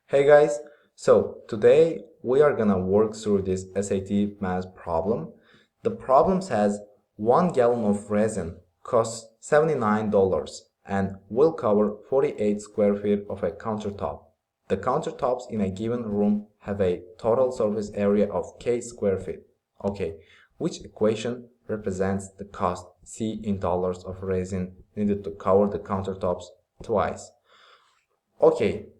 Hey guys, so today we are gonna work through this SAT math problem. The problem says 1 gallon of resin costs $79 and will cover 48 square feet of a countertop. The countertops in a given room have a total surface area of K square feet. Okay, which equation represents the cost C in dollars of resin needed to cover the countertops twice? Okay,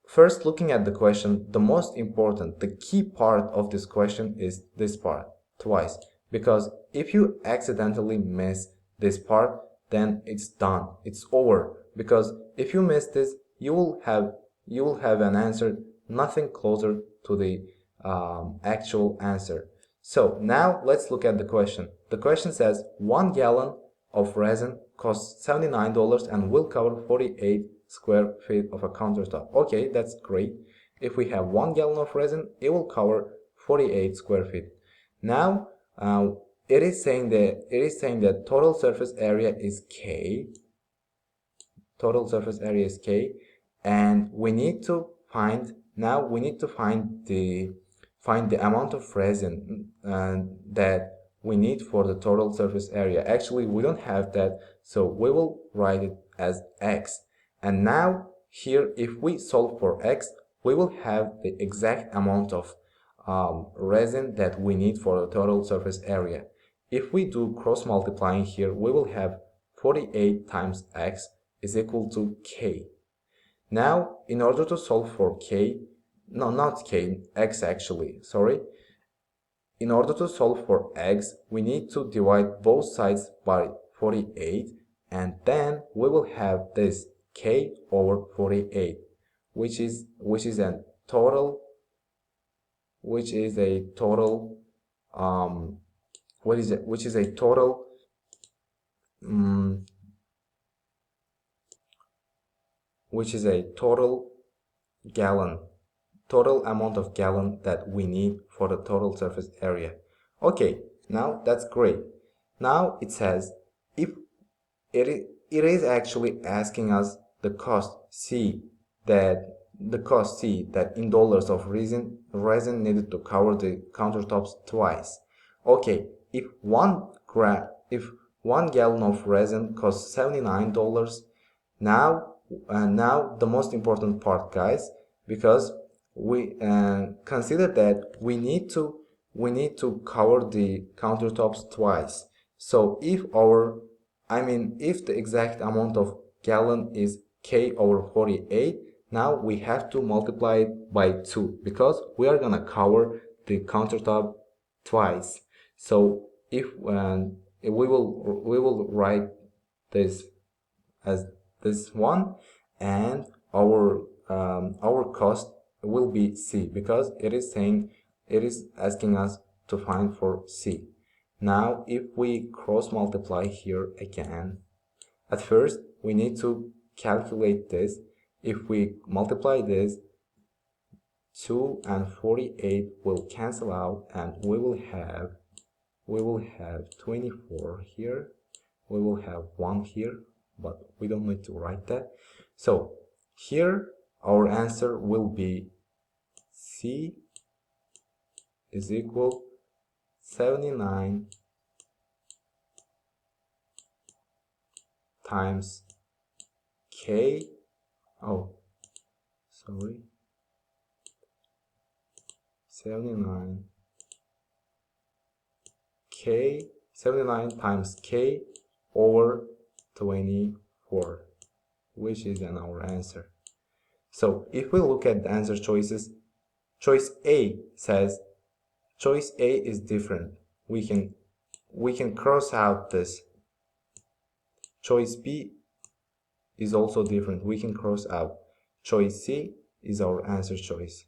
first, looking at the question, the most important, the key part of this question is this part, twice. Because if you accidentally miss this part, then it's done, it's over. Because if you miss this, you will have an answer nothing closer to the actual answer. So now let's look at the question. The question says 1 gallon of resin costs $79 and will cover 48 square feet of a countertop. Okay, that's great. If we have 1 gallon of resin, it will cover 48 square feet. Now, it is saying that total surface area is K. Total surface area is K, and we need to find the amount of resin that we need for the total surface area. Actually, we don't have that, so we will write it as X. And now here, if we solve for X, we will have the exact amount of resin that we need for the total surface area. If we do cross multiplying here, we will have 48 times X is equal to K. Now, in order to solve for K, no, not K, X actually, sorry. In order to solve for X, we need to divide both sides by 48, and then we will have this K over 48, which is a total which is a total gallon, total amount of gallon that we need for the total surface area. Okay, now that's great. Now it says if it is actually asking us the cost C that in dollars of resin needed to cover the countertops twice. Okay, if 1 gallon of resin costs $79, now the most important part, guys, because we consider that we need to cover the countertops twice. So if if the exact amount of gallon is K over 48, now we have to multiply it by 2 because we are gonna cover the countertop twice. So if we will write this as this one, and our cost will be C because it is asking us to find for C. Now if we cross multiply here again, at first we need to calculate this. If we multiply this, 2 and 48 will cancel out, and we will have 24 here. We will have 1 here, but we don't need to write that. So here our answer will be C is equal 79 times K, 79 times K over 24, which is our answer. So if we look at the answer choices, choice A is different. We can cross out this. Choice B is also different. We can cross out. Choice C is our answer choice.